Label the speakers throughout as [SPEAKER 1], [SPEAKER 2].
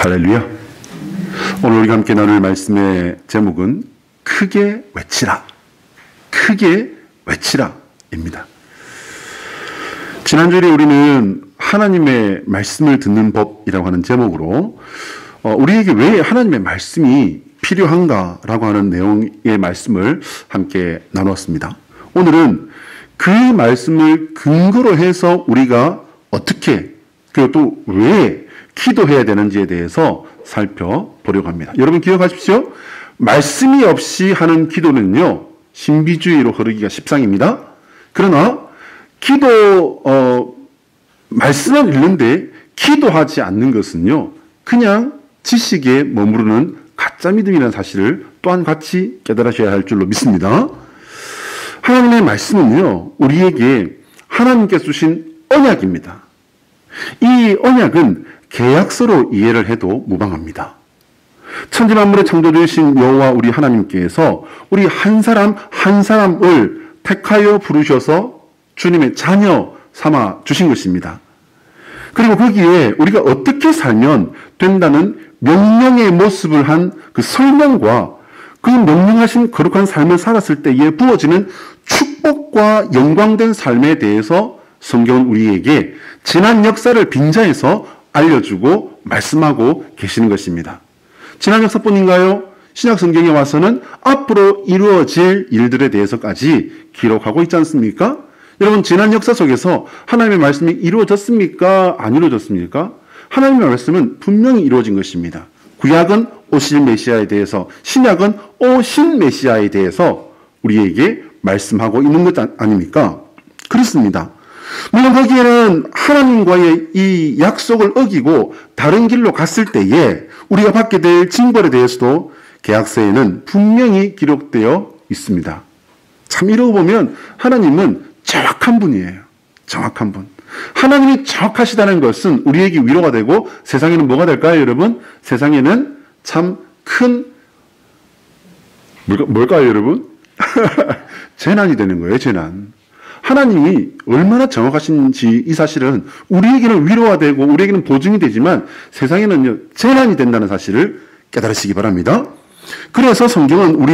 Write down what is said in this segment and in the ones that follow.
[SPEAKER 1] 할렐루야. 오늘 우리가 함께 나눌 말씀의 제목은 크게 외치라. 크게 외치라 입니다. 지난주에 우리는 하나님의 말씀을 듣는 법이라고 하는 제목으로 우리에게 왜 하나님의 말씀이 필요한가라고 하는 내용의 말씀을 함께 나누었습니다. 오늘은 그 말씀을 근거로 해서 우리가 어떻게 그리고 또 왜 기도해야 되는지에 대해서 살펴보려고 합니다. 여러분 기억하십시오. 말씀이 없이 하는 기도는요, 신비주의로 흐르기가 십상입니다. 그러나 말씀은 읽는데 기도하지 않는 것은요, 그냥 지식에 머무르는 가짜 믿음이라는 사실을 또한 같이 깨달으셔야 할 줄로 믿습니다. 하나님의 말씀은요, 우리에게 하나님께서 주신 언약입니다. 이 언약은 계약서로 이해를 해도 무방합니다. 천지만물의 창조주이신 여호와 우리 하나님께서 우리 한 사람 한 사람을 택하여 부르셔서 주님의 자녀 삼아 주신 것입니다. 그리고 거기에 우리가 어떻게 살면 된다는 명령의 모습을 한 그 설명과 그 명령하신 거룩한 삶을 살았을 때에 부어지는 축복과 영광된 삶에 대해서 성경은 우리에게 지난 역사를 빙자해서 알려주고 말씀하고 계시는 것입니다. 지난 역사뿐인가요? 신약 성경에 와서는 앞으로 이루어질 일들에 대해서까지 기록하고 있지 않습니까? 여러분, 지난 역사 속에서 하나님의 말씀이 이루어졌습니까? 안 이루어졌습니까? 하나님의 말씀은 분명히 이루어진 것입니다. 구약은 오실 메시아에 대해서, 신약은 오신 메시아에 대해서 우리에게 말씀하고 있는 것 아닙니까? 그렇습니다. 물론 거기에는 하나님과의 이 약속을 어기고 다른 길로 갔을 때에 우리가 받게 될 징벌에 대해서도 계약서에는 분명히 기록되어 있습니다. 참 이러고 보면 하나님은 정확한 분이에요. 정확한 분. 하나님이 정확하시다는 것은 우리에게 위로가 되고 세상에는 뭐가 될까요, 여러분? 세상에는 참 큰 뭘까요, 여러분? 재난이 되는 거예요, 재난. 하나님이 얼마나 정확하신지 이 사실은 우리에게는 위로가 되고 우리에게는 보증이 되지만 세상에는요, 재난이 된다는 사실을 깨달으시기 바랍니다. 그래서 성경은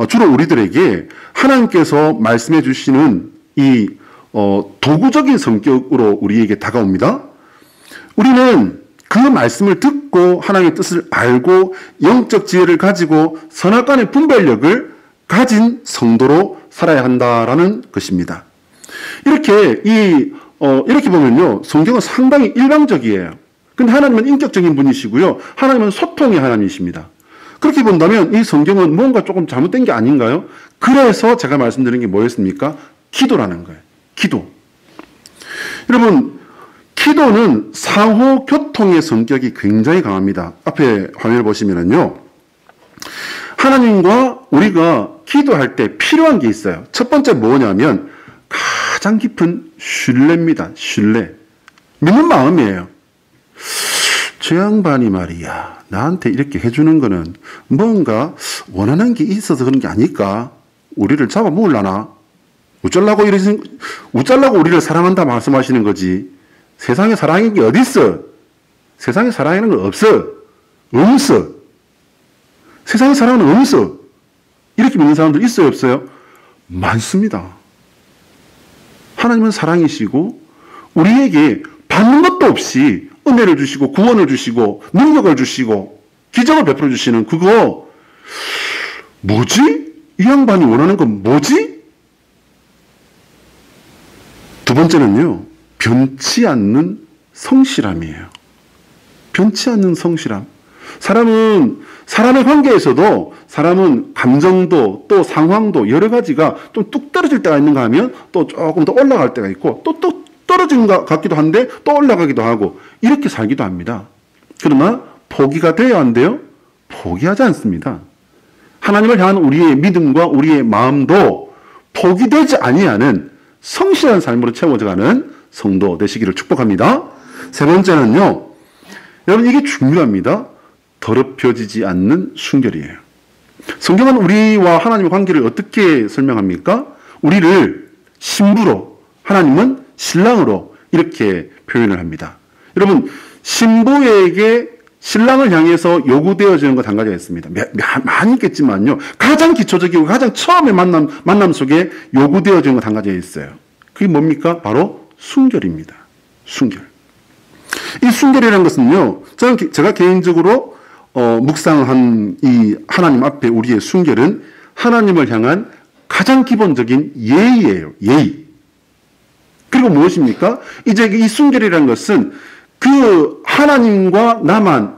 [SPEAKER 1] 주로 우리들에게 하나님께서 말씀해 주시는 이 도구적인 성격으로 우리에게 다가옵니다. 우리는 그 말씀을 듣고 하나님의 뜻을 알고 영적 지혜를 가지고 선악간의 분별력을 가진 성도로 살아야 한다라는 것입니다. 이렇게 보면요, 성경은 상당히 일방적이에요. 근데 하나님은 인격적인 분이시고요, 하나님은 소통의 하나님이십니다. 그렇게 본다면 이 성경은 뭔가 조금 잘못된 게 아닌가요? 그래서 제가 말씀드린 게 뭐였습니까? 기도라는 거예요. 기도. 여러분, 기도는 상호 교통의 성격이 굉장히 강합니다. 앞에 화면을 보시면은요, 하나님과 우리가 기도할 때 필요한 게 있어요. 첫 번째 뭐냐면 가장 깊은 신뢰입니다. 신뢰. 믿는 마음이에요. 저 양반이 말이야, 나한테 이렇게 해주는 거는 뭔가 원하는 게 있어서 그런 게 아닐까? 우리를 잡아먹으려나? 우짤라고 우리를 사랑한다 말씀하시는 거지. 세상에 사랑인 게 어디 있어? 세상에 사랑이라는 건 없어. 없어. 세상에 사랑은 없어. 이렇게 믿는 사람들 있어요, 없어요? 많습니다. 하나님은 사랑이시고 우리에게 받는 것도 없이 은혜를 주시고 구원을 주시고 능력을 주시고 기적을 베풀어 주시는 그거 뭐지? 이 양반이 원하는 건 뭐지? 두 번째는요, 변치 않는 성실함이에요. 변치 않는 성실함. 사람의 관계에서도 사람은 감정도 또 상황도 여러 가지가 좀 뚝 떨어질 때가 있는가 하면 또 조금 더 올라갈 때가 있고 또 떨어진 것 같기도 한데 또 올라가기도 하고 이렇게 살기도 합니다. 그러나 포기가 돼야 한대요? 포기하지 않습니다. 하나님을 향한 우리의 믿음과 우리의 마음도 포기되지 아니하는 성실한 삶으로 채워져가는 성도 되시기를 축복합니다. 세 번째는요, 여러분 이게 중요합니다. 더럽혀지지 않는 순결이에요. 성경은 우리와 하나님의 관계를 어떻게 설명합니까? 우리를 신부로, 하나님은 신랑으로 이렇게 표현을 합니다. 여러분, 신부에게 신랑을 향해서 요구되어지는 것 한 가지가 있습니다. 많이 있겠지만요. 가장 기초적이고 가장 처음에 만남 속에 요구되어지는 것 한 가지가 있어요. 그게 뭡니까? 바로 순결입니다. 순결. 이 순결이라는 것은요, 제가 개인적으로 묵상한 이 하나님 앞에 우리의 순결은 하나님을 향한 가장 기본적인 예의예요. 예의. 그리고 무엇입니까? 이제 이 순결이라는 것은 그 하나님과 나만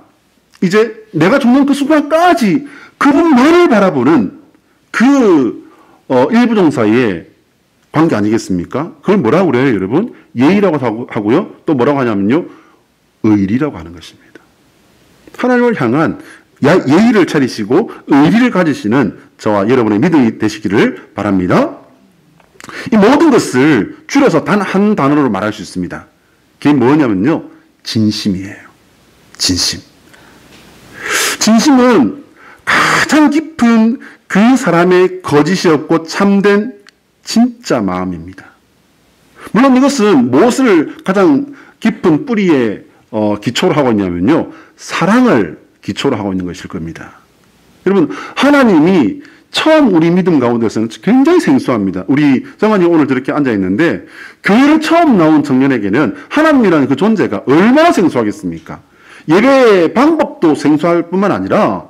[SPEAKER 1] 이제 내가 죽는 그 순간까지 그분만을 바라보는 그 일부종사의 관계 아니겠습니까? 그걸 뭐라고 그래요, 여러분? 예의라고 하고요. 또 뭐라고 하냐면요. 의리라고 하는 것입니다. 하나님을 향한 예의를 차리시고 의리를 가지시는 저와 여러분의 믿음이 되시기를 바랍니다. 이 모든 것을 줄여서 단 한 단어로 말할 수 있습니다. 그게 뭐냐면요. 진심이에요. 진심. 진심은 가장 깊은 그 사람의 거짓이 없고 참된 진짜 마음입니다. 물론 이것은 무엇을 가장 깊은 뿌리에 기초로 하고 있냐면요. 사랑을 기초로 하고 있는 것일 겁니다. 여러분, 하나님이 처음 우리 믿음 가운데서는 굉장히 생소합니다. 우리 정환이 오늘 저렇게 앉아있는데 교회를 처음 나온 청년에게는 하나님이라는 그 존재가 얼마나 생소하겠습니까? 예배 방법도 생소할 뿐만 아니라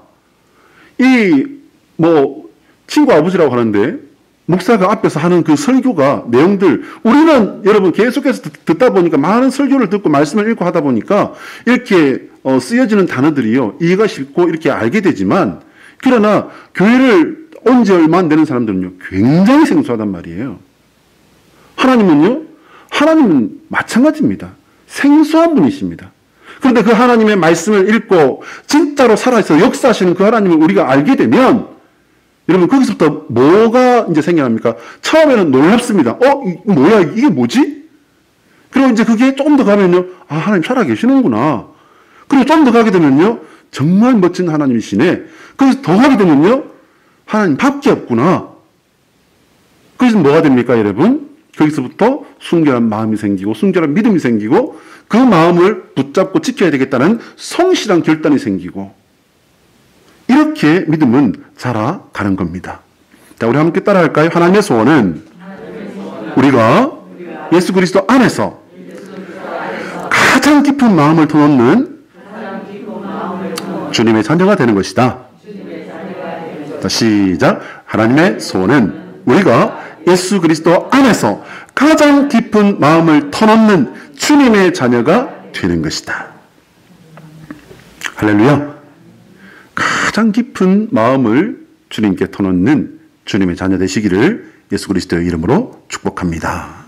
[SPEAKER 1] 친구 아버지라고 하는데 목사가 앞에서 하는 그 설교가 내용들, 우리는 여러분 계속해서 듣다 보니까 많은 설교를 듣고 말씀을 읽고 하다 보니까 이렇게 쓰여지는 단어들이요, 이해가 쉽고 이렇게 알게 되지만, 그러나 교회를 온 지 얼마 안 되는 사람들은요 굉장히 생소하단 말이에요. 하나님은 마찬가지입니다. 생소한 분이십니다. 그런데 그 하나님의 말씀을 읽고 진짜로 살아있어 역사하시는 그 하나님을 우리가 알게 되면, 여러분 거기서부터 뭐가 이제 생겨납니까? 처음에는 놀랍습니다. 뭐야, 이게 뭐지? 그리고 이제 그게 조금 더 가면요, 아, 하나님 살아계시는구나. 그리고 좀 더 가게 되면요, 정말 멋진 하나님이시네. 그래서 더 가게 되면요, 하나님 밖에 없구나. 그래서 뭐가 됩니까, 여러분? 거기서부터 순결한 마음이 생기고 순결한 믿음이 생기고 그 마음을 붙잡고 지켜야 되겠다는 성실한 결단이 생기고, 이렇게 믿음은 자라가는 겁니다. 자, 우리 함께 따라할까요? 하나님의 소원은 우리가 예수 그리스도 안에서 가장 깊은 마음을 터놓는 주님의 자녀가 되는 것이다. 자, 시작. 하나님의 소원은 우리가 예수 그리스도 안에서 가장 깊은 마음을 터놓는 주님의 자녀가 되는 것이다. 할렐루야. 가장 깊은 마음을 주님께 터놓는 주님의 자녀 되시기를 예수 그리스도의 이름으로 축복합니다.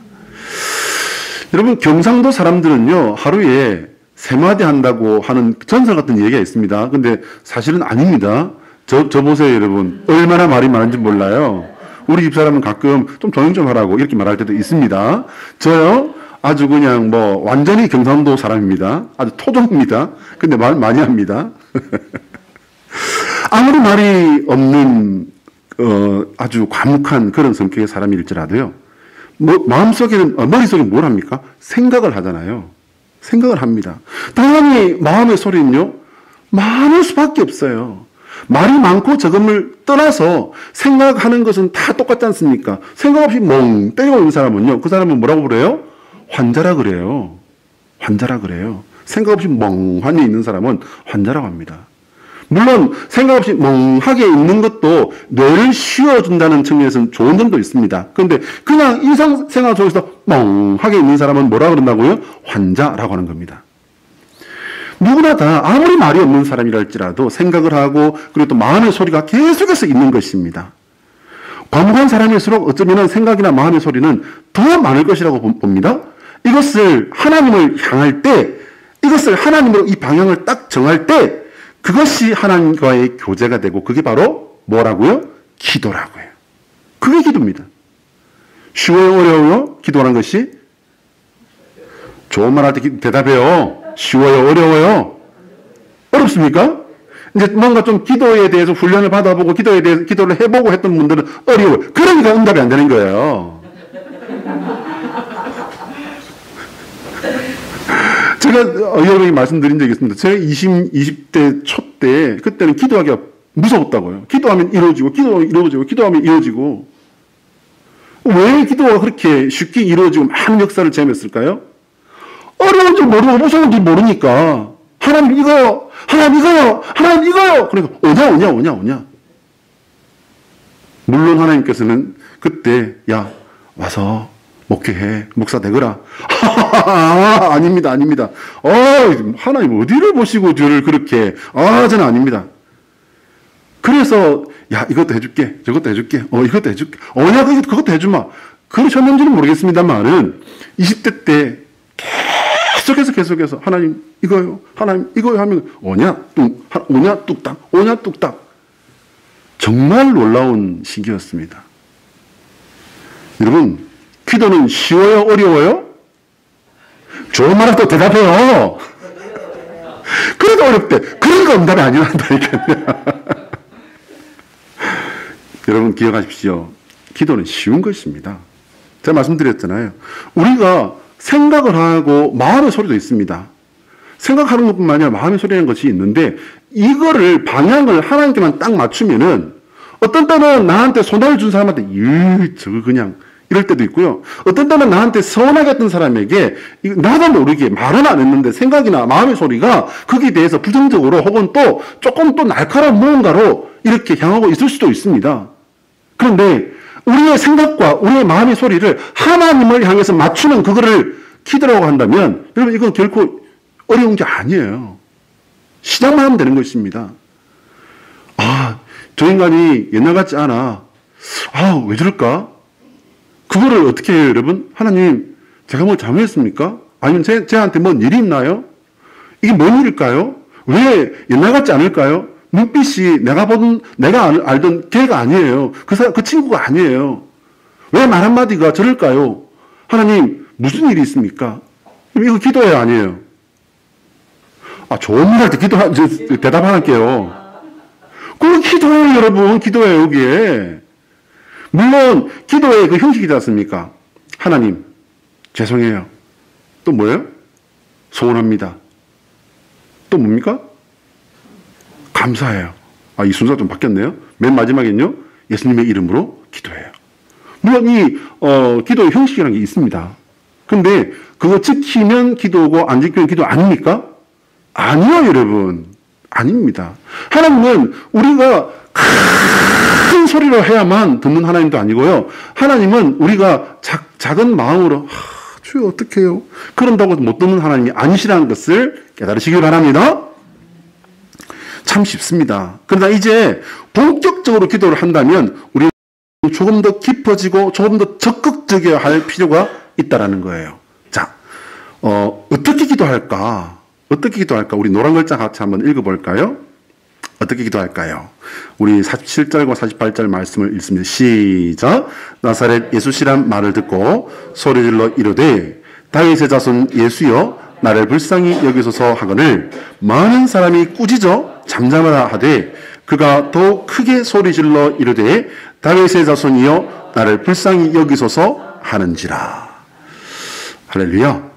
[SPEAKER 1] 여러분, 경상도 사람들은요, 하루에 3마디 한다고 하는 전설 같은 얘기가 있습니다. 근데 사실은 아닙니다. 저 보세요, 여러분. 얼마나 말이 많은지 몰라요. 우리 집사람은 가끔 좀 조용 좀 하라고 이렇게 말할 때도 있습니다. 저요, 아주 그냥 완전히 경상도 사람입니다. 아주 토종입니다. 근데 말 많이 합니다. 아무리 말이 없는, 아주 과묵한 그런 성격의 사람일지라도요, 머릿속에 뭘 합니까? 생각을 하잖아요. 생각을 합니다. 당연히 마음의 소리는요, 많을 수밖에 없어요. 말이 많고 적음을 떠나서 생각하는 것은 다 똑같지 않습니까? 생각 없이 멍 때리고 있는 사람은요, 그 사람은 뭐라고 그래요? 환자라 그래요. 환자라 그래요. 생각 없이 멍하니 있는 사람은 환자라고 합니다. 물론 생각 없이 멍하게 있는 것도 뇌를 쉬어준다는 측면에서는 좋은 점도 있습니다. 그런데 그냥 일상생활 속에서 멍하게 있는 사람은 뭐라 그런다고요? 환자라고 하는 겁니다. 누구나 다 아무리 말이 없는 사람이랄지라도 생각을 하고 그리고 또 마음의 소리가 계속해서 있는 것입니다. 과묵한 사람일수록 어쩌면 생각이나 마음의 소리는 더 많을 것이라고 봅니다. 이것을 하나님을 향할 때, 이것을 하나님으로 이 방향을 딱 정할 때, 그것이 하나님과의 교제가 되고, 그게 바로 뭐라고요? 기도라고요. 그게 기도입니다. 쉬워요, 어려워요? 기도하는 것이? 좋은 말 할 때 대답해요. 쉬워요, 어려워요? 어렵습니까? 이제 뭔가 좀 기도에 대해서 훈련을 받아보고 기도를 해보고 했던 분들은 어려워요. 그러니까 응답이 안 되는 거예요. 제가 여러분에게 말씀드린 적이 있습니다. 제가 20대 초 때, 그때는 기도하기가 무서웠다고요. 기도하면 이루어지고, 기도하면 이루어지고, 기도하면 이루어지고. 왜 기도가 그렇게 쉽게 이루어지고 많은 역사를 체험했을까요? 어려운 줄 모르고 무서운 줄 모르니까. 하나님 이거요! 하나님 이거요! 하나님 이거요! 그러니까 오냐. 물론 하나님께서는 그때, 야, 와서 목회해. 목사 되거라. 아닙니다. 하나님 어디를 보시고 저를 그렇게. 저는 아닙니다. 그래서, 야, 이것도 해줄게. 저것도 해줄게. 이것도 해줄게. 야, 그것도 해주마. 그러셨는지는 모르겠습니다만은, 20대 때 계속해서, 하나님, 이거요. 하나님, 이거요. 하면, 오냐, 뚝딱. 정말 놀라운 시기였습니다. 여러분, 기도는 쉬워요? 어려워요? 좋은 말은 또 대답해요. 그래도 어렵대. 그러니까 응답이 아니란다니까요. 여러분 기억하십시오. 기도는 쉬운 것입니다. 제가 말씀드렸잖아요. 우리가 생각을 하고 마음의 소리도 있습니다. 생각하는 것뿐만 아니라 마음의 소리라는 것이 있는데 이거를 방향을 하나님께만 딱 맞추면은 어떤 때는 나한테 손해를 준 사람한테 저거 그냥 이럴 때도 있고요. 어떤 때는 나한테 서운하게 했던 사람에게 나도 모르게 말은 안 했는데 생각이나 마음의 소리가 거기에 대해서 부정적으로 혹은 또 조금 또 날카로운 무언가로 이렇게 향하고 있을 수도 있습니다. 그런데 우리의 생각과 우리의 마음의 소리를 하나님을 향해서 맞추는 그거를 기도라고 한다면 여러분 이건 결코 어려운 게 아니에요. 시작만 하면 되는 것입니다. 저 인간이 옛날 같지 않아. 왜 저럴까? 그거를 어떻게 해요, 여러분? 하나님, 제가 뭐 잘못했습니까? 아니면 제한테 뭔 일이 있나요? 이게 뭔 일일까요? 왜 옛날 같지 않을까요? 눈빛이 내가 알던 걔가 아니에요. 그 친구가 아니에요. 왜 말 한마디가 저럴까요? 하나님, 무슨 일이 있습니까? 이거 기도해요, 아니에요? 좋은 말 할 때 대답 안 할게요. 그거 기도해요, 여러분. 기도해요, 여기에. 물론, 기도의 그 형식이지 않습니까? 하나님, 죄송해요. 또 뭐예요? 소원합니다. 또 뭡니까? 감사해요. 이 순서가 좀 바뀌었네요. 맨 마지막엔요, 예수님의 이름으로 기도해요. 물론 이, 기도의 형식이라는 게 있습니다. 근데 그거 지키면 기도고 안 지키면 기도 아닙니까? 아니요, 여러분. 아닙니다. 하나님은 우리가 큰 소리로 해야만 듣는 하나님도 아니고요. 하나님은 우리가 작은 마음으로 주여 어떡해요? 그런다고 못 듣는 하나님이 아니시라는 것을 깨달으시길 바랍니다. 참 쉽습니다. 그러나 이제 본격적으로 기도를 한다면 우리는 조금 더 깊어지고 조금 더 적극적이어야 할 필요가 있다라는 거예요. 자, 어떻게 기도할까? 우리 노란 글자 같이 한번 읽어볼까요? 어떻게 기도할까요? 우리 47절과 48절 말씀을 읽습니다. 시작. 나사렛 예수시란 말을 듣고 소리질러 이르되 다윗의 자손 예수여 나를 불쌍히 여기소서 하거늘 많은 사람이 꾸짖어 잠잠하라 하되 그가 더 크게 소리질러 이르되 다윗의 자손이여 나를 불쌍히 여기소서 하는지라. 할렐루야.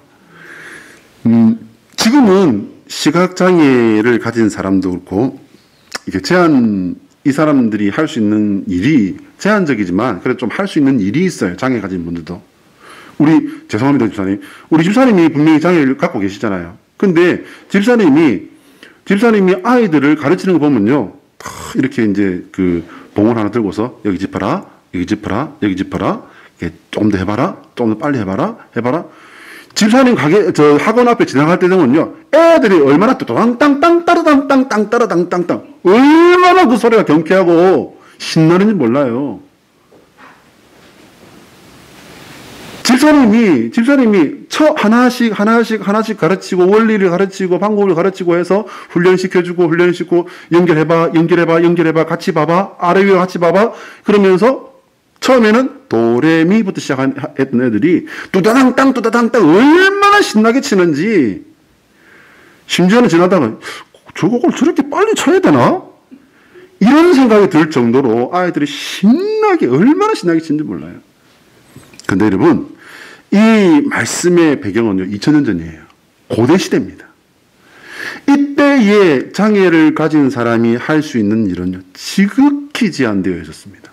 [SPEAKER 1] 지금은 시각장애를 가진 사람도 그렇고 이게 이 사람들이 할 수 있는 일이 제한적이지만 그래도 좀 할 수 있는 일이 있어요. 장애 가진 분들도. 죄송합니다, 집사님. 우리 집사님이 분명히 장애를 갖고 계시잖아요. 근데 집사님이 아이들을 가르치는 거 보면요. 이렇게 이제 그 봉을 하나 들고서 여기 짚어라, 여기 짚어라, 여기 짚어라. 좀 더 해봐라, 좀 더 빨리 해봐라. 집사님 학원 앞에 지나갈 때 되면요. 애들이 얼마나 땅땅땅 따라땅땅땅 따라땅땅땅 얼마나 그 소리가 경쾌하고 신나는지 몰라요. 집사님이 하나씩 가르치고 원리를 가르치고 방법을 가르치고 해서 훈련시키고 연결해봐 같이 봐봐 아래 위와 같이 봐봐 그러면서 처음에는 도레미부터 시작했던 애들이 뚜다당땅 얼마나 신나게 치는지 심지어는 지나다가 저곡을 저렇게 빨리 쳐야 되나? 이런 생각이 들 정도로 아이들이 얼마나 신나게 치는지 몰라요. 근데 여러분 이 말씀의 배경은요 2000년 전이에요. 고대 시대입니다. 이때의 장애를 가진 사람이 할 수 있는 일은요, 지극히 제한되어 있었습니다.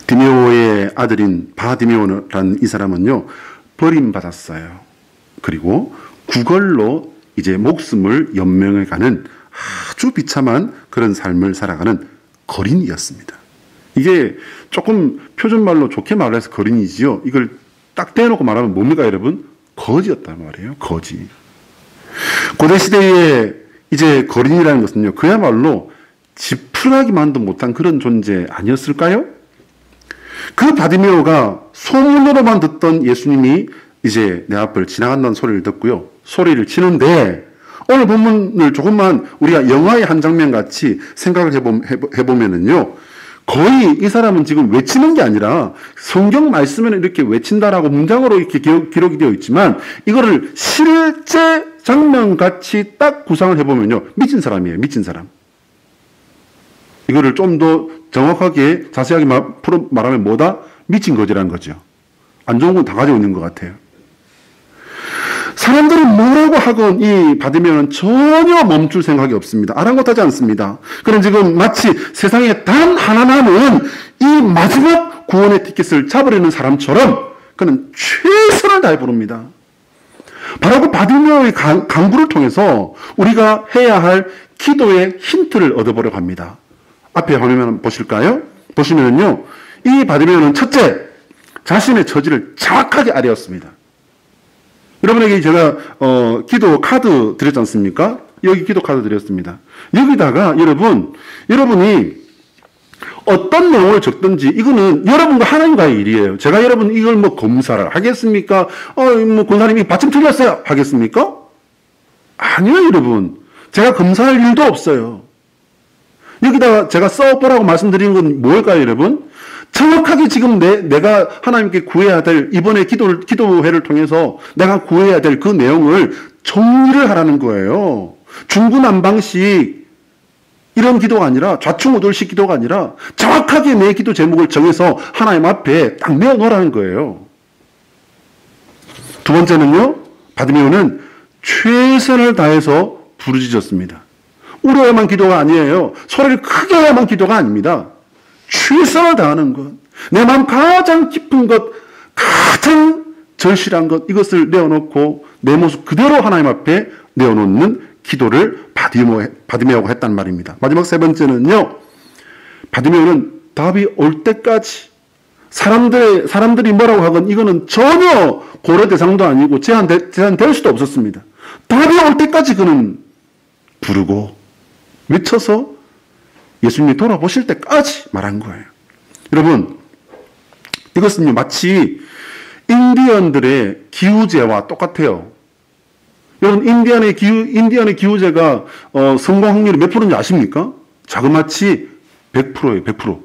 [SPEAKER 1] 디메오의 아들인 바디메오라는 이 사람은요, 버림받았어요. 그리고 구걸로 이제 목숨을 연명해가는 아주 비참한 그런 삶을 살아가는 거린이였습니다. 이게 조금 표준말로 좋게 말해서 거린이지요. 이걸 딱 대놓고 말하면 뭡니까, 여러분? 거지였단 말이에요. 거지. 고대 시대에 이제 거린이라는 것은요, 그야말로 지푸라기만도 못한 그런 존재 아니었을까요? 그 바디메오가 소문으로만 듣던 예수님이 이제 내 앞을 지나간다는 소리를 듣고요, 소리를 치는데, 오늘 본문을 조금만 우리가 영화의 한 장면 같이 생각을 해보면은요, 거의 이 사람은 지금 외치는 게 아니라 성경 말씀에는 이렇게 외친다라고 문장으로 이렇게 기록이 되어 있지만, 이거를 실제 장면 같이 딱 구상을 해보면요, 미친 사람이에요. 미친 사람. 이거를 좀 더 정확하게 자세하게 말하면 뭐다? 미친 거지라는 거죠. 안 좋은 건 다 가지고 있는 것 같아요. 사람들이 뭐라고 하건 이 바디메오는 전혀 멈출 생각이 없습니다. 아랑곳하지 않습니다. 그는 지금 마치 세상에 단 하나 남은 이 마지막 구원의 티켓을 잡으려는 사람처럼 그는 최선을 다해 부릅니다. 바로 그 바디메오의 간구를 통해서 우리가 해야 할 기도의 힌트를 얻어보려고 합니다. 앞에 화면 보실까요? 보시면은요, 이 바디메오는 첫째, 자신의 처지를 정확하게 알았습니다. 여러분에게 제가 기도 카드 드렸지 않습니까? 여기 기도 카드 드렸습니다. 여기다가 여러분이 어떤 내용을 적든지 이거는 여러분과 하나님과의 일이에요. 제가 여러분 이걸 뭐 검사를 하겠습니까? 뭐 권사님이 받침 틀렸어요 하겠습니까? 아니요, 여러분. 제가 검사할 일도 없어요. 여기다가 제가 써보라고 말씀드리는 건 뭘까요, 여러분? 정확하게 지금 내가 하나님께 구해야 될, 이번에 기도회를 통해서 내가 구해야 될 그 내용을 정리를 하라는 거예요. 중구난방식, 이런 기도가 아니라, 좌충우돌식 기도가 아니라, 정확하게 내 기도 제목을 정해서 하나님 앞에 딱 내어놓으라는 거예요. 두 번째는요, 바디메오는 최선을 다해서 부르짖었습니다. 울어야만 기도가 아니에요. 소리를 크게 해야만 기도가 아닙니다. 최선을 다하는 것, 내 마음 가장 깊은 것, 가장 절실한 것, 이것을 내어놓고 내 모습 그대로 하나님 앞에 내어놓는 기도를 바디메오가 했단 말입니다. 마지막 세 번째는요, 바디메오는 답이 올 때까지 사람들이 뭐라고 하건 이거는 전혀 고려 대상도 아니고 제한될 수도 없었습니다. 답이 올 때까지 그는 부르고 외쳐서 예수님이 돌아보실 때까지 말한 거예요. 여러분, 이것은요, 마치 인디언들의 기우제와 똑같아요. 여러분, 인디언의 기우제가 성공 확률이 몇 프로인지 아십니까? 자그마치 100%예요, 100%.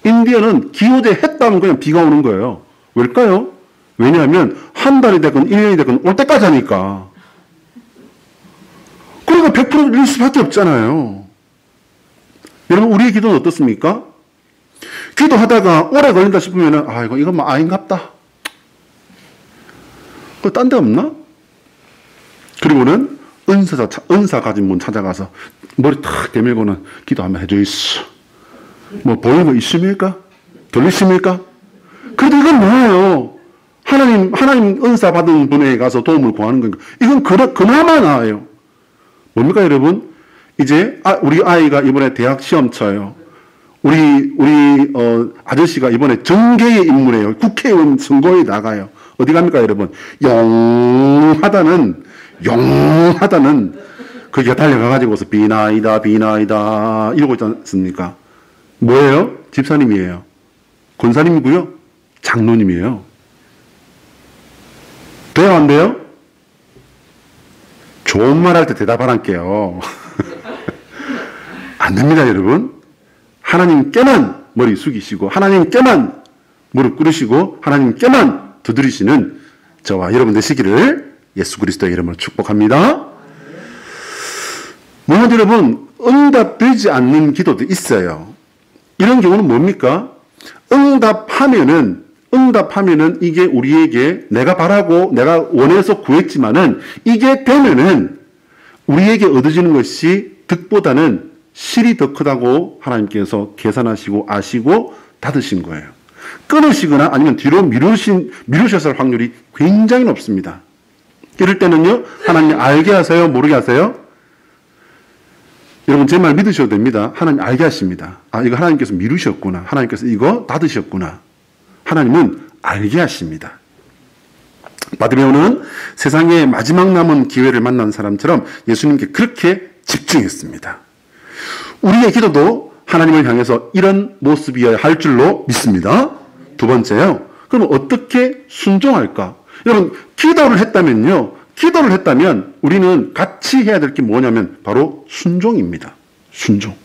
[SPEAKER 1] 인디언은 기우제 했다면 그냥 비가 오는 거예요. 왜일까요? 왜냐하면 한 달이 되건 1년이 되건 올 때까지 하니까. 그러니까 100%일 수밖에 없잖아요. 여러분, 우리의 기도는 어떻습니까? 기도하다가 오래 걸린다 싶으면은, 이건 뭐 아닌갑다. 딴 데 없나? 그리고는 은사 가진 분 찾아가서 머리 탁 대밀고는 기도 한번 해주이소. 뭐 보이는 거 있습니까? 들리십니까? 그래도 이건 뭐예요? 하나님 은사 받은 분에게 가서 도움을 구하는 거니까. 이건 그나마 나아요. 뭡니까, 여러분? 이제 우리 아이가 이번에 대학 시험 쳐요. 우리 아저씨가 이번에 정계의 인물이에요. 국회의원 선거에 나가요. 어디 갑니까, 여러분? 용하다는 거기가 달려가가지고서 비나이다 이러고 있지 않습니까? 뭐예요? 집사님이에요. 권사님이고요. 장로님이에요. 돼요, 안 돼요? 좋은 말 할 때 대답하란게요. 안 됩니다, 여러분. 하나님께만 머리 숙이시고, 하나님께만 무릎 꿇으시고, 하나님께만 두드리시는 저와 여러분 되시기를 예수 그리스도의 이름으로 축복합니다. 물론 여러분, 응답되지 않는 기도도 있어요. 이런 경우는 뭡니까? 응답하면은 응답하면은 이게 우리에게 내가 바라고 내가 원해서 구했지만은 이게 되면은 우리에게 얻어지는 것이 득보다는 실이 더 크다고 하나님께서 계산하시고 아시고 닫으신 거예요. 끊으시거나 아니면 뒤로 미루셨을 확률이 굉장히 높습니다. 이럴 때는요, 하나님 알게 하세요? 모르게 하세요? 여러분, 제 말 믿으셔도 됩니다. 하나님 알게 하십니다. 아, 이거 하나님께서 미루셨구나. 하나님께서 이거 닫으셨구나. 하나님은 알게 하십니다. 바디메오는 세상의 마지막 남은 기회를 만난 사람처럼 예수님께 그렇게 집중했습니다. 우리의 기도도 하나님을 향해서 이런 모습이어야 할 줄로 믿습니다. 두 번째요. 그럼 어떻게 순종할까? 여러분, 기도를 했다면 우리는 같이 해야 될 게 뭐냐면 바로 순종입니다. 순종.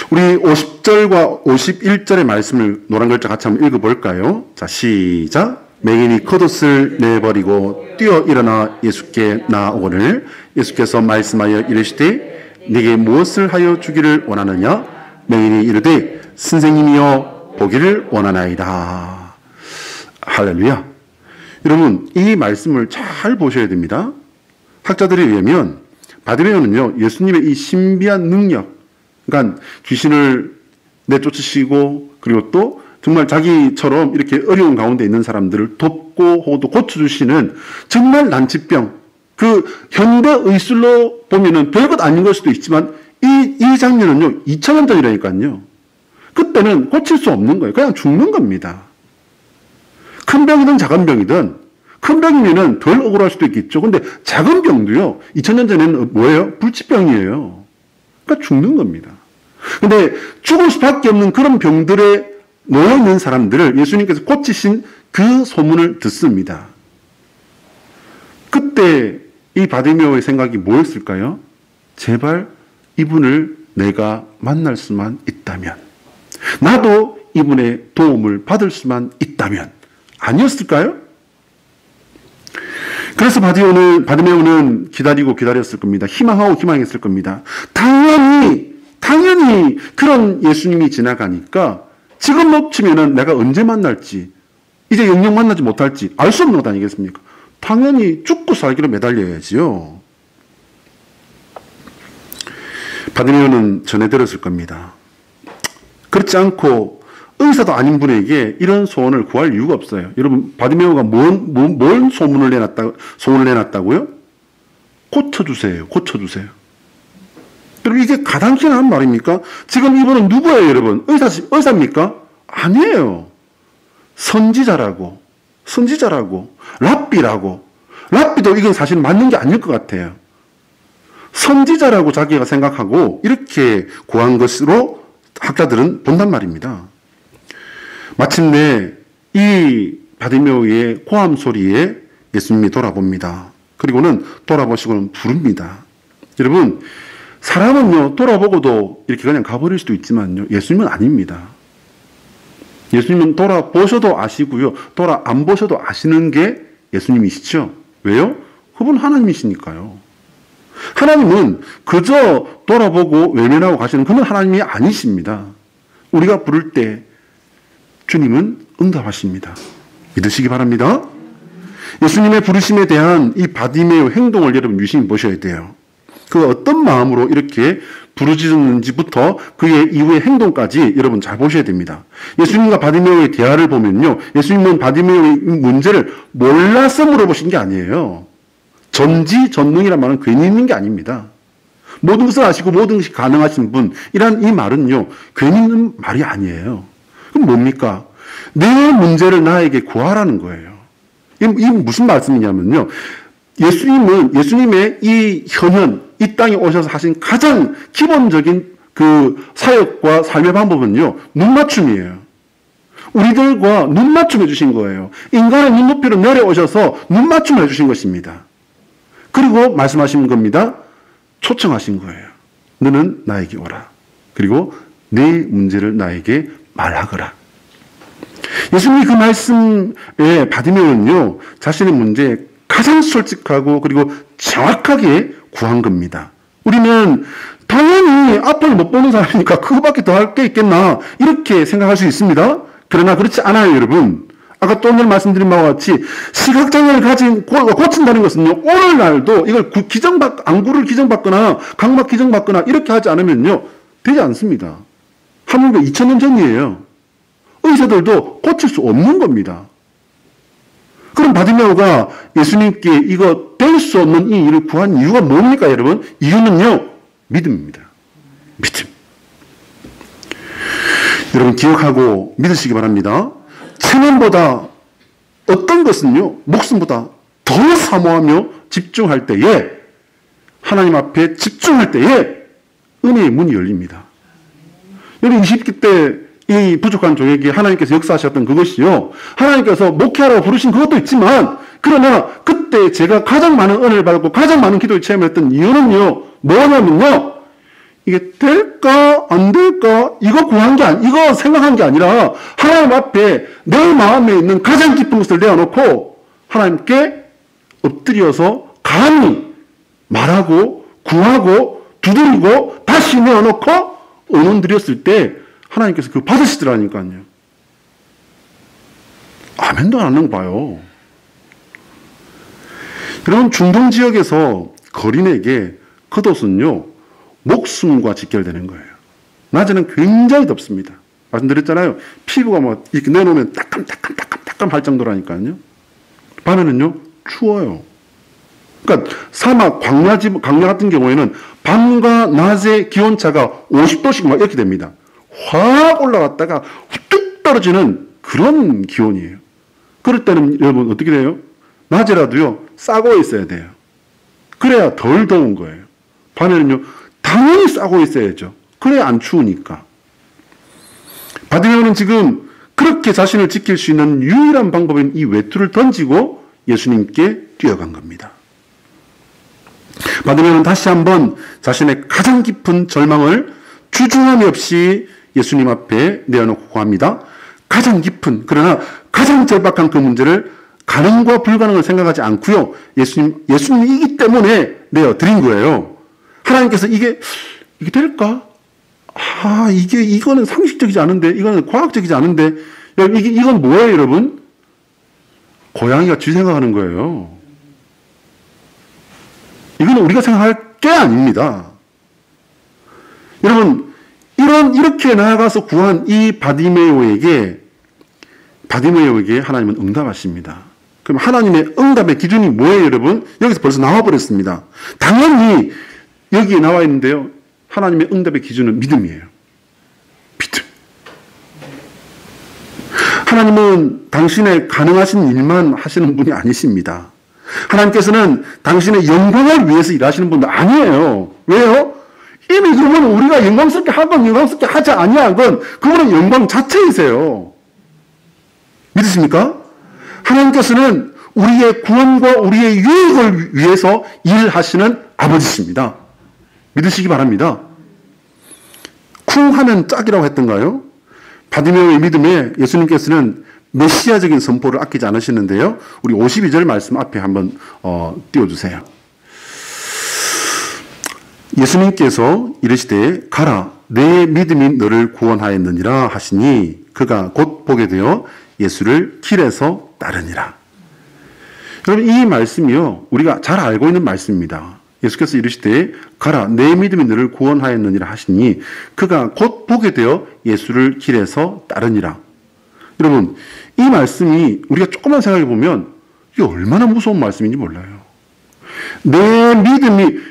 [SPEAKER 1] 우리 50절과 51절의 말씀을 노란 글자 같이 한번 읽어볼까요? 자, 시작. 맹인이 겉옷을 내버리고 뛰어 일어나 예수께 나아오거늘 예수께서 말씀하여 이르시되 네게 무엇을 하여 주기를 원하느냐? 맹인이 이르되 선생님이여 보기를 원하나이다. 할렐루야. 여러분, 이 말씀을 잘 보셔야 됩니다. 학자들에 의하면 바디메오는요, 예수님의 이 신비한 능력, 그러니까 귀신을 내쫓으시고 그리고 또 정말 자기처럼 이렇게 어려운 가운데 있는 사람들을 돕고 혹은 또 고쳐주시는 정말 난치병, 그 현대 의술로 보면은 별것 아닌 걸 수도 있지만 이 장면은요 2000년 전이라니까요. 그때는 고칠 수 없는 거예요. 그냥 죽는 겁니다. 큰 병이든 작은 병이든 큰 병이면은 덜 억울할 수도 있겠죠. 근데 작은 병도요 2000년 전에는 뭐예요? 불치병이에요. 그러니까 죽는 겁니다. 근데 죽을 수밖에 없는 그런 병들에 놓여있는 사람들을 예수님께서 고치신 그 소문을 듣습니다. 그때 이 바디메오의 생각이 뭐였을까요? 제발 이분을 내가 만날 수만 있다면, 나도 이분의 도움을 받을 수만 있다면 아니었을까요? 그래서 바디메오는 기다렸을 겁니다. 희망하고 희망했을 겁니다. 당연히 그런 예수님이 지나가니까 지금 놓치면은 내가 언제 만날지, 이제 영영 만나지 못할지 알 수 없는 것 아니겠습니까? 당연히 죽고 살기로 매달려야지요. 바디메오는 전해 들었을 겁니다. 그렇지 않고 의사도 아닌 분에게 이런 소원을 구할 이유가 없어요. 여러분, 바디메오가 뭔 소문을 내놨다고요? 고쳐주세요. 여러분, 이게 가당키나 한 말입니까? 지금 이분은 누구예요, 여러분? 의사입니까? 아니에요. 선지자라고, 랍비도 이건 사실 맞는 게 아닐 것 같아요. 선지자라고 자기가 생각하고 이렇게 구한 것으로 학자들은 본단 말입니다. 마침내 이 바디메오의 고함 소리에 예수님이 돌아봅니다. 그리고는 돌아보시고는 부릅니다. 여러분, 사람은요 돌아보고도 이렇게 그냥 가버릴 수도 있지만요, 예수님은 아닙니다. 예수님은 돌아보셔도 아시고요, 돌아 안 보셔도 아시는 게 예수님이시죠. 왜요? 그분 하나님이시니까요. 하나님은 그저 돌아보고 외면하고 가시는 그런 하나님이 아니십니다. 우리가 부를 때 주님은 응답하십니다. 믿으시기 바랍니다. 예수님의 부르심에 대한 이 바디메오 행동을 여러분 유심히 보셔야 돼요. 그 어떤 마음으로 이렇게 부르짖었는지부터 그의 이후의 행동까지 여러분 잘 보셔야 됩니다. 예수님과 바디메오의 대화를 보면요, 예수님은 바디메오의 문제를 몰라서 물어보신 게 아니에요. 전지전능이란 말은 괜히 있는 게 아닙니다. 모든 것을 아시고 모든 것이 가능하신 분이란 이 말은요 괜히 있는 말이 아니에요. 그럼 뭡니까? 내 문제를 나에게 구하라는 거예요. 이 무슨 말씀이냐면요, 예수님의 이 현현, 이 땅에 오셔서 하신 가장 기본적인 그 사역과 삶의 방법은요, 눈맞춤이에요. 우리들과 눈맞춤 해주신 거예요. 인간의 눈높이로 내려오셔서 눈맞춤을 해주신 것입니다. 그리고 말씀하신 겁니다. 초청하신 거예요. 너는 나에게 오라. 그리고 내 문제를 나에게 말하거라. 예수님이 그 말씀에 바디메오는요, 자신의 문제에 가장 솔직하고 그리고 정확하게 구한 겁니다. 우리는 당연히 앞을 못 보는 사람이니까 그거밖에 더 할 게 있겠나 이렇게 생각할 수 있습니다. 그러나 그렇지 않아요, 여러분. 아까 또 오늘 말씀드린 바와 같이 시각장애를 가진 고친다는 것은요, 오늘날도 이걸 안구를 기정받거나 각막 기정받거나 이렇게 하지 않으면요, 되지 않습니다. 하물며 2000년 전이에요. 의사들도 고칠 수 없는 겁니다. 그럼 바디메오가 예수님께 이거 될 수 없는 이 일을 구한 이유가 뭡니까, 여러분? 이유는요, 믿음입니다. 믿음. 여러분 기억하고 믿으시기 바랍니다. 체면보다 어떤 것은요, 목숨보다 더 사모하며 집중할 때에, 하나님 앞에 집중할 때에 은혜의 문이 열립니다. 여러분 20대 때 이 부족한 종에게 하나님께서 역사하셨던 그것이요, 하나님께서 목회하라고 부르신 그것도 있지만, 그러나 그때 제가 가장 많은 은혜를 받고 가장 많은 기도를 체험했던 이유는요, 뭐냐면요, 이게 될까 안 될까 이거 이거 생각한 게 아니라 하나님 앞에 내 마음에 있는 가장 깊은 것을 내어놓고 하나님께 엎드려서 감히 말하고 구하고 두드리고 다시 내어놓고 의논 드렸을 때 하나님께서 그거 받으시더라니까요. 아멘도 안 하는 거 봐요. 여러분 중동 지역에서 거린에게 겉옷은요, 목숨과 직결되는 거예요. 낮에는 굉장히 덥습니다. 말씀드렸잖아요. 피부가 막 이렇게 내놓으면 따끔따끔 할 정도라니까요. 밤에는요, 추워요. 그러니까 사막, 광야 같은 경우에는 밤과 낮의 기온차가 50도씩 막 이렇게 됩니다. 확 올라갔다가 뚝 떨어지는 그런 기온이에요. 그럴 때는 여러분 어떻게 돼요? 낮에라도요, 싸고 있어야 돼요. 그래야 덜 더운 거예요. 밤에는요, 당연히 싸고 있어야죠. 그래야 안 추우니까. 바디메오는 지금 그렇게 자신을 지킬 수 있는 유일한 방법인 이 외투를 던지고 예수님께 뛰어간 겁니다. 바디메오는 다시 한번 자신의 가장 깊은 절망을 주저함이 없이 예수님 앞에 내어놓고 구합니다. 가장 깊은, 그러나 가장 절박한 그 문제를 가능과 불가능을 생각하지 않고요, 예수님이기 때문에 내어드린 거예요. 하나님께서 이게 될까? 이거는 상식적이지 않은데, 이거는 과학적이지 않은데, 이건 뭐예요, 여러분? 고양이가 쥐 생각하는 거예요. 이거는 우리가 생각할 게 아닙니다. 여러분, 이렇게 나아가서 구한 이 바디메오에게 하나님은 응답하십니다. 그럼 하나님의 응답의 기준이 뭐예요, 여러분? 여기서 벌써 나와버렸습니다. 당연히 여기에 나와 있는데요, 하나님의 응답의 기준은 믿음이에요. 믿음. 하나님은 당신의 가능하신 일만 하시는 분이 아니십니다. 하나님께서는 당신의 영광을 위해서 일하시는 분도 아니에요. 왜요? 이미 그분은 우리가 영광스럽게 하건 영광스럽게 하지 아니하건 그분은 영광 자체이세요. 믿으십니까? 하나님께서는 우리의 구원과 우리의 유익을 위해서 일하시는 아버지십니다. 믿으시기 바랍니다. 쿵 하면 짝이라고 했던가요? 바디메오의 믿음에 예수님께서는 메시아적인 선포를 아끼지 않으시는데요. 우리 52절 말씀 앞에 한번 띄워주세요. 예수님께서 이르시되 가라 내 믿음이 너를 구원하였느니라 하시니 그가 곧 보게 되어 예수를 길에서 따르니라. 여러분 이 말씀이요, 우리가 잘 알고 있는 말씀입니다. 예수께서 이르시되 가라 내 믿음이 너를 구원하였느니라 하시니 그가 곧 보게 되어 예수를 길에서 따르니라. 여러분 이 말씀이 우리가 조금만 생각해 보면 이게 얼마나 무서운 말씀인지 몰라요. 내 믿음이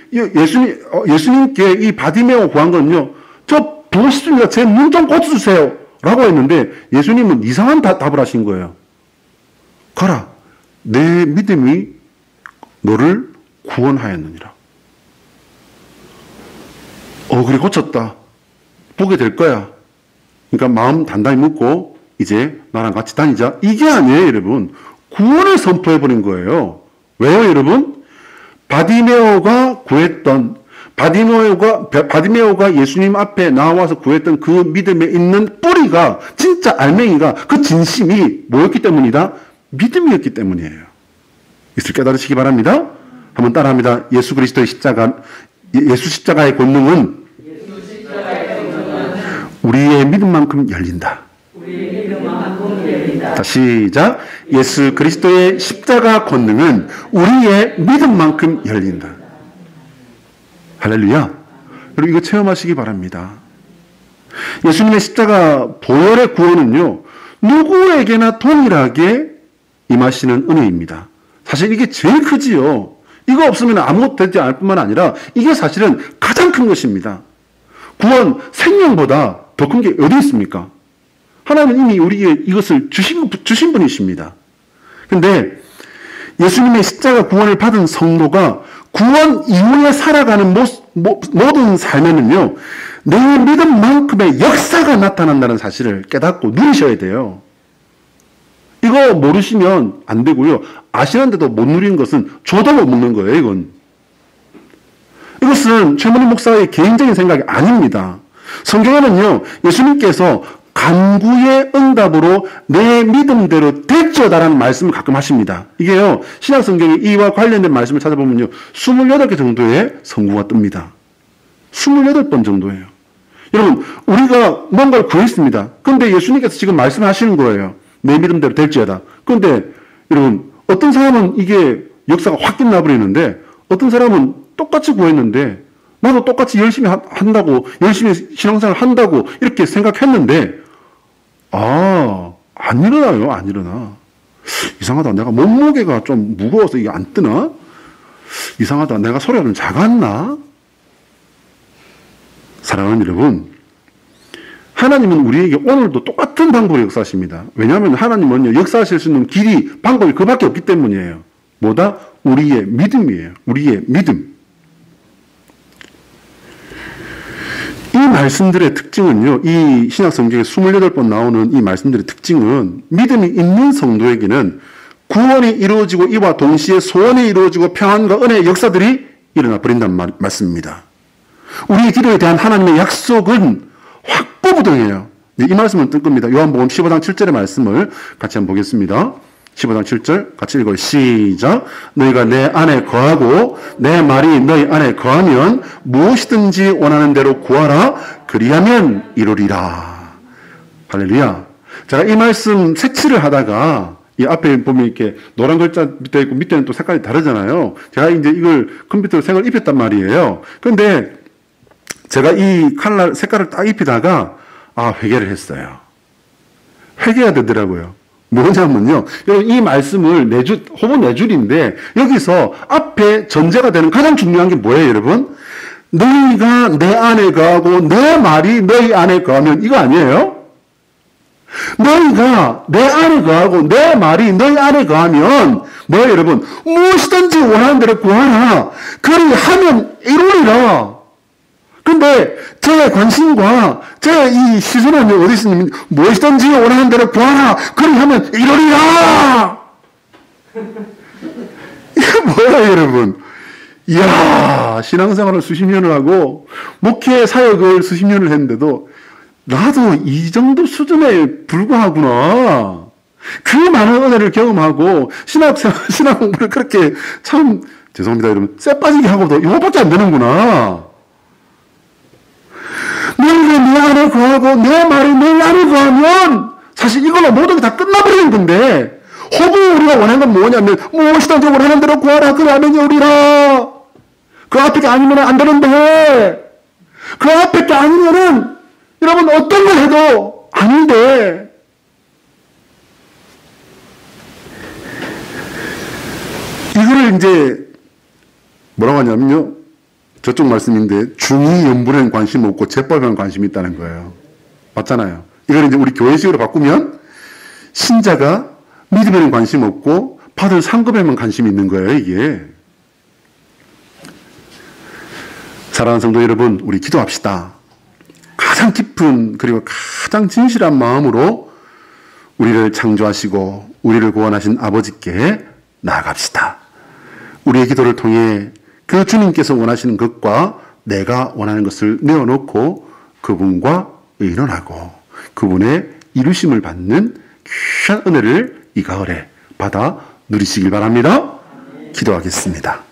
[SPEAKER 1] 예수님께 이 바디메오 구한 건요, 저 보고 싶습니다. 제 눈 좀 고쳐주세요 라고 했는데 예수님은 이상한 답을 하신 거예요. 가라 내 믿음이 너를 구원하였느니라. 그래 고쳤다. 보게 될 거야. 그러니까 마음 단단히 먹고 이제 나랑 같이 다니자. 이게 아니에요, 여러분. 구원을 선포해버린 거예요. 왜요, 여러분? 바디메오가 바디메오가 예수님 앞에 나와서 구했던 그 믿음에 있는 뿌리가, 진짜 알맹이가, 그 진심이 뭐였기 때문이다? 믿음이었기 때문이에요. 이것을 깨달으시기 바랍니다. 한번 따라합니다. 예수 십자가의 권능은 우리의 믿음만큼 열린다. 다시 시작. 예수 그리스도의 십자가 권능은 우리의 믿음만큼 열린다. 할렐루야. 여러분 이거 체험하시기 바랍니다. 예수님의 십자가 보혈의 구원은요, 누구에게나 동일하게 임하시는 은혜입니다. 사실 이게 제일 크지요. 이거 없으면 아무것도 되지 않을 뿐만 아니라 이게 사실은 가장 큰 것입니다. 구원, 생명보다 더 큰 게 어디 있습니까? 하나님은 이미 우리에게 이것을 주신 분이십니다. 근데 예수님의 십자가 구원을 받은 성도가 구원 이후에 살아가는 모든 삶에는요, 내 믿음만큼의 역사가 나타난다는 사실을 깨닫고 누리셔야 돼요. 이거 모르시면 안 되고요. 아시는데도 못 누리는 것은 저도 못 먹는 거예요, 이건. 이것은 최문희 목사의 개인적인 생각이 아닙니다. 성경에는요, 예수님께서 간구의 응답으로 내 믿음대로 될지어다라는 말씀을 가끔 하십니다. 이게요, 신약성경에 이와 관련된 말씀을 찾아보면요, 28개 정도의 성구가 뜹니다. 28번 정도예요. 여러분, 우리가 뭔가를 구했습니다. 그런데 예수님께서 지금 말씀하시는 거예요. 내 믿음대로 될지어다. 그런데 여러분, 어떤 사람은 이게 역사가 확 끝나버리는데 어떤 사람은 똑같이 구했는데 나도 똑같이 열심히 한다고, 열심히 신앙생활 한다고 이렇게 생각했는데 안 일어나요. 안 일어나. 이상하다. 내가 몸무게가 좀 무거워서 이게 안 뜨나? 이상하다. 내가 소리가 좀 작았나? 사랑하는 여러분, 하나님은 우리에게 오늘도 똑같은 방법으로 역사하십니다. 왜냐하면 하나님은 역사하실 수 있는 길이, 방법이 그밖에 없기 때문이에요. 뭐다? 우리의 믿음이에요. 우리의 믿음. 이 말씀들의 특징은요, 이 신약성경에 28번 나오는 이 말씀들의 특징은 믿음이 있는 성도에게는 구원이 이루어지고 이와 동시에 소원이 이루어지고 평안과 은혜의 역사들이 일어나 버린다는 말씀입니다. 우리의 기도에 대한 하나님의 약속은 확보부동이에요. 이 말씀은 뜬 겁니다. 요한복음 15장 7절의 말씀을 같이 한번 보겠습니다. 15장 7절 같이 읽어요. 시작. 너희가 내 안에 거하고 내 말이 너희 안에 거하면 무엇이든지 원하는 대로 구하라. 그리하면 이루리라. 할렐루야. 제가 이 말씀 색칠을 하다가 이 앞에 보면 이렇게 노란 글자 밑에 있고 밑에는 또 색깔이 다르잖아요. 제가 이제 이걸 컴퓨터로 색을 입혔단 말이에요. 그런데 제가 이 칼라 색깔을 딱 입히다가 회개를 했어요. 회개가 되더라고요. 뭐냐면요, 여러분 이 말씀을 호보 4줄인데 여기서 앞에 전제가 되는 가장 중요한 게 뭐예요, 여러분? 너희가 내 안에 거하고 내 말이 너희 안에 거하면, 이거 아니에요? 너희가 내 안에 거하고 내 말이 너희 안에 거하면 뭐예요, 여러분? 무엇이든지 원하는 대로 구하라. 그리하면 이루리라. 근데 저의 관심과 저의 이 시선은 어디 있으면 무엇이든지 원하는 대로 구하라. 그리하면 이루리라. 이게 뭐야, 여러분? 이야, 신앙생활을 수십 년을 하고 목회 사역을 수십 년을 했는데도 나도 이 정도 수준에 불과하구나. 그 많은 은혜를 경험하고 신앙 공부를 그렇게 참, 죄송합니다, 여러분, 쎄 빠지게 하고도 이거밖에 안 되는구나. 너희가 내 안에 거하고 내 말이 너희 안에 거하면 사실 이걸로 모든 게 다 끝나버리는 건데, 혹은 우리가 원하는 건 뭐냐면 무엇이든지 원하는 대로 구하라. 그러면 이루리라. 그 앞에 게 아니면 안 되는데, 그 앞에 게 아니면은 여러분 어떤 걸 해도 아닌데, 이거를 이제 뭐라고 하냐면요, 저쪽 말씀인데 중의연불에는 관심 없고 재법에는 관심이 있다는 거예요. 맞잖아요. 이걸 이제 우리 교회식으로 바꾸면 신자가 믿음에는 관심 없고 받을 상급에만 관심이 있는 거예요, 이게. 사랑하는 성도 여러분, 우리 기도합시다. 가장 깊은 그리고 가장 진실한 마음으로 우리를 창조하시고 우리를 구원하신 아버지께 나아갑시다. 우리의 기도를 통해 그 주님께서 원하시는 것과 내가 원하는 것을 내어놓고 그분과 의논하고 그분의 이루심을 받는 귀한 은혜를 이 가을에 받아 누리시길 바랍니다. 기도하겠습니다.